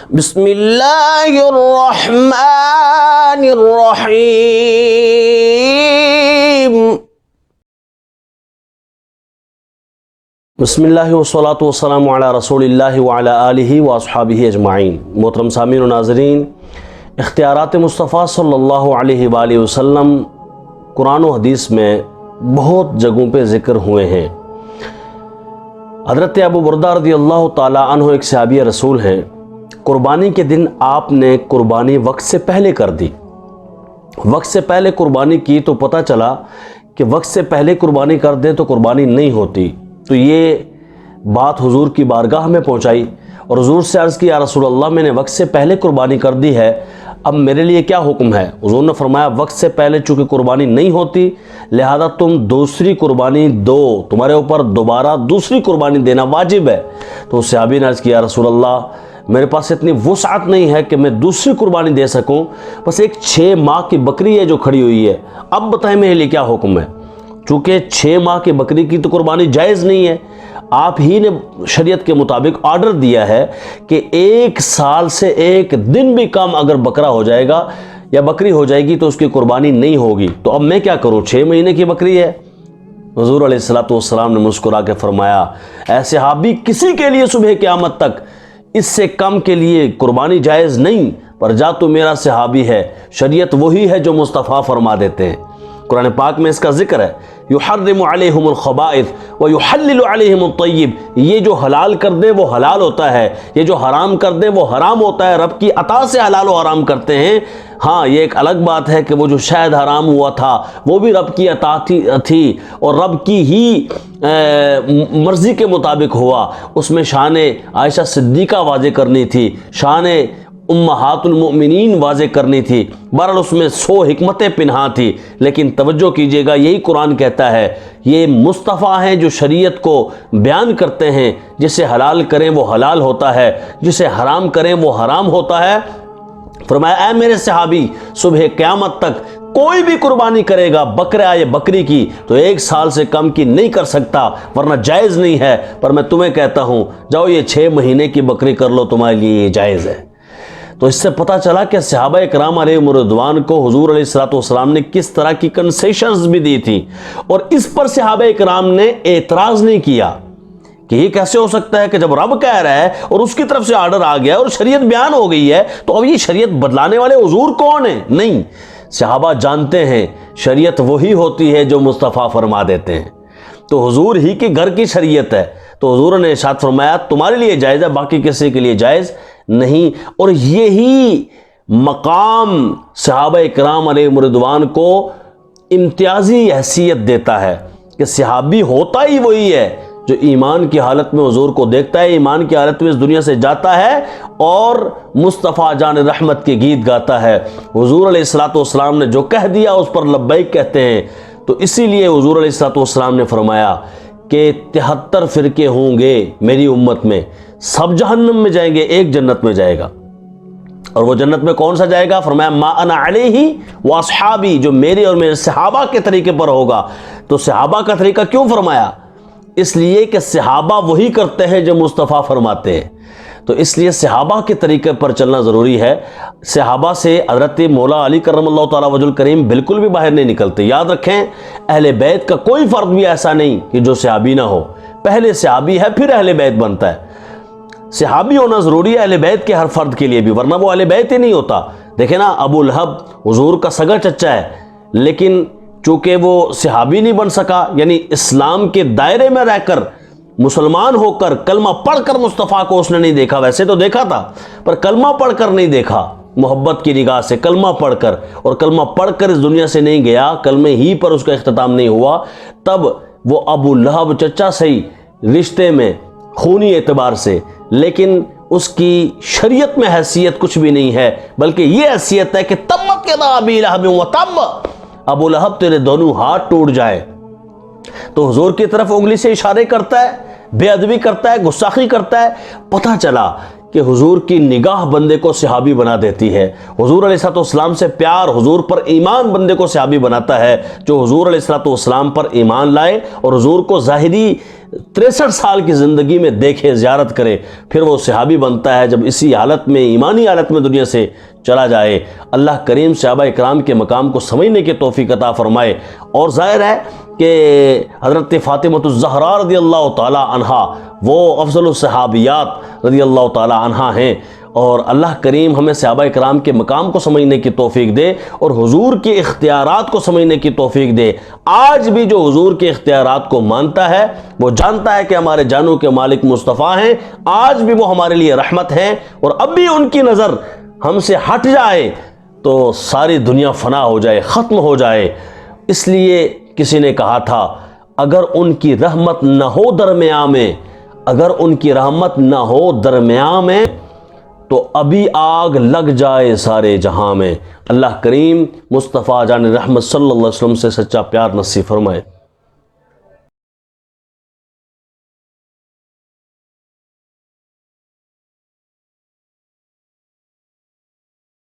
بسم اللہ الرحمن الرحیم۔ بسم اللہ والصلاة والسلام علی رسول اللہ وعلی آلہ واصحابہ اجمعین۔ محترم سامعین و ناظرین، اختیارات مصطفیٰ صلی اللہ علیہ وآلہ وسلم قرآن و حدیث میں بہت جگہوں پہ ذکر ہوئے ہیں۔ حضرت ابو بردہ رضی اللہ تعالیٰ عنہ ایک صحابی رسول ہیں۔ قربانی کے دن آپ نے قربانی وقت سے پہلے کر دی۔ وقت سے پہلے قربانی کی تو پتہ چلا کہ وقت سے پہلے قربانی کر دیں تو قربانی نہیں ہوتی، تو یہ بات حضور کی بارگاہ میں پہنچائی اور حضور سے عرض کی، یا رسول اللہ میں نے وقت سے پہلے قربانی کر دی ہے، اب میرے لیے کیا حکم ہے؟ حضور نے فرمایا وقت سے پہلے چونکہ قربانی نہیں ہوتی لہذا تم دوسری قربانی دو، تمہارے اوپر دوبارہ دوسری قربانی دینا واجب ہے۔ تو اس صحابی نے عرض کیا، یا رسول اللہ میرے پاس اتنی وسعت نہیں ہے کہ میں دوسری قربانی دے سکوں، بس ایک 6 ماہ کی بکری ہے جو کھڑی ہوئی ہے، اب بتائیں میرے لیے کیا حکم ہے؟ چونکہ 6 ماہ کی بکری کی تو قربانی جائز نہیں ہے، آپ ہی نے شریعت کے مطابق آرڈر دیا ہے کہ 1 سال سے 1 دن بھی کم اگر بکرا ہو جائے گا یا بکری ہو جائے گی تو اس کی قربانی نہیں ہوگی، تو اب میں کیا کروں؟ 6 مہینے کی بکری ہے۔ حضور علیہ السلام نے مسکرا کے فرمایا، اے صحابی کسی کے لیے صبح قیامت تک اس سے کم کے لیے قربانی جائز نہیں، پر جا تو میرا صحابی ہے، شریعت وہی ہے جو مصطفیٰ فرما دیتے ہیں۔ قرآن پاک میں اس کا ذکر ہے، یحرم علیہم الخبائث ویحلل علیہم الطیب، یہ جو حلال کر دیں وہ حلال ہوتا ہے، یہ جو حرام کر دیں وہ حرام ہوتا ہے، رب کی عطا سے حلال و حرام کرتے ہیں۔ ہاں یہ ایک الگ بات ہے کہ وہ جو شاید حرام ہوا تھا وہ بھی رب کی عطا تھی اور رب کی ہی مرضی کے مطابق ہوا، اس میں شان عائشہ صدیقہ واضح کرنی تھی، شان امہات المؤمنین واضح کرنی تھی، بہرحال اس میں 100 حکمتیں پنہاں تھی، لیکن توجہ کیجئے گا یہی قرآن کہتا ہے، یہ مصطفیٰ ہیں جو شریعت کو بیان کرتے ہیں، جسے حلال کریں وہ حلال ہوتا ہے، جسے حرام کریں وہ حرام ہوتا ہے۔ فرمایا اے میرے صحابی صبح قیامت تک کوئی بھی قربانی کرے گا بکرا یا بکری کی تو 1 سال سے کم کی نہیں کر سکتا، ورنہ جائز نہیں ہے، پر میں تمہیں کہتا ہوں جاؤ یہ 6 مہینے کی بکری کر لو، تمہارے لیے یہ جائز ہے۔ تو اس سے پتہ چلا کہ صحابہ اکرام علیہم رضوان کو حضور علیہ السلام نے کس طرح کی کنسیشنز بھی دی تھی، اور اس پر صحابہ اکرام نے اعتراض نہیں کیا کہ یہ کیسے ہو سکتا ہے کہ جب رب کہہ رہا ہے اور اس کی طرف سے آرڈر آ گیا اور شریعت بیان ہو گئی ہے تو اب یہ شریعت بدلانے والے حضور کون ہیں؟ نہیں، صحابہ جانتے ہیں شریعت وہی ہوتی ہے جو مصطفیٰ فرما دیتے ہیں، تو حضور ہی کے گھر کی شریعت ہے، تو حضور نے ارشاد فرمایا تمہارے لیے جائز ہے، باقی کسی کے لیے جائز نہیں۔ اور یہی مقام صحابہ اکرام علیہم رضوان کو امتیازی حیثیت دیتا ہے کہ صحابی ہوتا ہی وہی ہے جو ایمان کی حالت میں حضور کو دیکھتا ہے، ایمان کی حالت میں اس دنیا سے جاتا ہے اور مصطفیٰ جان رحمت کے گیت گاتا ہے۔ حضور علیہ السلام نے جو کہہ دیا اس پر لبیک کہتے ہیں، تو اسی لیے حضور علیہ السلام نے فرمایا کہ 73 فرقے ہوں گے میری امت میں، سب جہنم میں جائیں گے، ایک جنت میں جائے گا، اور وہ جنت میں کون سا جائے گا؟ فرمایا ما انا علیہ واصحابی، جو میرے اور میرے صحابہ کے طریقے پر ہوگا۔ تو صحابہ کا طریقہ کیوں فرمایا؟ اس لیے کہ صحابہ وہی کرتے ہیں جو مصطفیٰ فرماتے ہیں، تو اس لیے صحابہ کے طریقے پر چلنا ضروری ہے۔ صحابہ سے حضرت مولا علی کرم اللہ تعالیٰ وجہ الکریم بالکل بھی باہر نہیں نکلتے۔ یاد رکھیں اہل بیت کا کوئی فرد بھی ایسا نہیں کہ جو صحابی نہ ہو، پہلے صحابی ہے پھر اہل بیت بنتا ہے۔ صحابی ہونا ضروری ہے اہل بیت کے ہر فرد کے لیے بھی، ورنہ وہ اہل بیت ہی نہیں ہوتا۔ دیکھیں نا، ابو لہب حضور کا سگا چچا ہے، لیکن چونکہ وہ صحابی نہیں بن سکا، یعنی اسلام کے دائرے میں رہ کر مسلمان ہو کر کلمہ پڑھ کر مصطفیٰ کو اس نے نہیں دیکھا، ویسے تو دیکھا تھا پر کلمہ پڑھ کر نہیں دیکھا، محبت کی نگاہ سے کلمہ پڑھ کر، اور کلمہ پڑھ کر اس دنیا سے نہیں گیا، کلمے ہی پر اس کا اختتام نہیں ہوا، تب وہ ابو لہب چچا صحیح رشتے میں خونی اعتبار سے، لیکن اس کی شریعت میں حیثیت کچھ بھی نہیں ہے، بلکہ یہ حیثیت ہے کہ تبت یدا ابی لہب وتب، ابو لہب تیرے دونوں ہاتھ ٹوٹ جائے۔ تو حضور کی طرف انگلی سے اشارے کرتا ہے، بے ادبی کرتا ہے، گستاخی کرتا ہے۔ پتہ چلا کہ حضور کی نگاہ بندے کو صحابی بنا دیتی ہے، حضور علیہ السلام سے پیار، حضور پر ایمان بندے کو صحابی بناتا ہے۔ جو حضور علیہ السلام پر ایمان لائے اور حضور کو ظاہری 63 سال کی زندگی میں دیکھے، زیارت کرے، پھر وہ صحابی بنتا ہے جب اسی حالت میں، ایمانی حالت میں دنیا سے چلا جائے۔ اللہ کریم صحابہ اکرام کے مقام کو سمجھنے کی توفیق عطا فرمائے۔ اور ظاہر ہے کہ حضرت فاطمہ الزہرا رضی اللہ تعالی عنہا وہ افضل الصحابیات رضی اللہ تعالی عنہا ہیں، اور اللہ کریم ہمیں صحابہ اکرام کے مقام کو سمجھنے کی توفیق دے اور حضور کے اختیارات کو سمجھنے کی توفیق دے۔ آج بھی جو حضور کے اختیارات کو مانتا ہے وہ جانتا ہے کہ ہمارے جانوں کے مالک مصطفیٰ ہیں، آج بھی وہ ہمارے لیے رحمت ہیں، اور اب بھی ان کی نظر ہم سے ہٹ جائے تو ساری دنیا فنا ہو جائے، ختم ہو جائے۔ اس لیے کسی نے کہا تھا اگر ان کی رحمت نہ ہو درمیان میں، اگر ان کی رحمت نہ ہو درمیان میں تو ابھی آگ لگ جائے سارے جہاں میں۔ اللہ کریم مصطفیٰ جان رحمت صلی اللہ علیہ وسلم سے سچا پیار نصیب فرمائے۔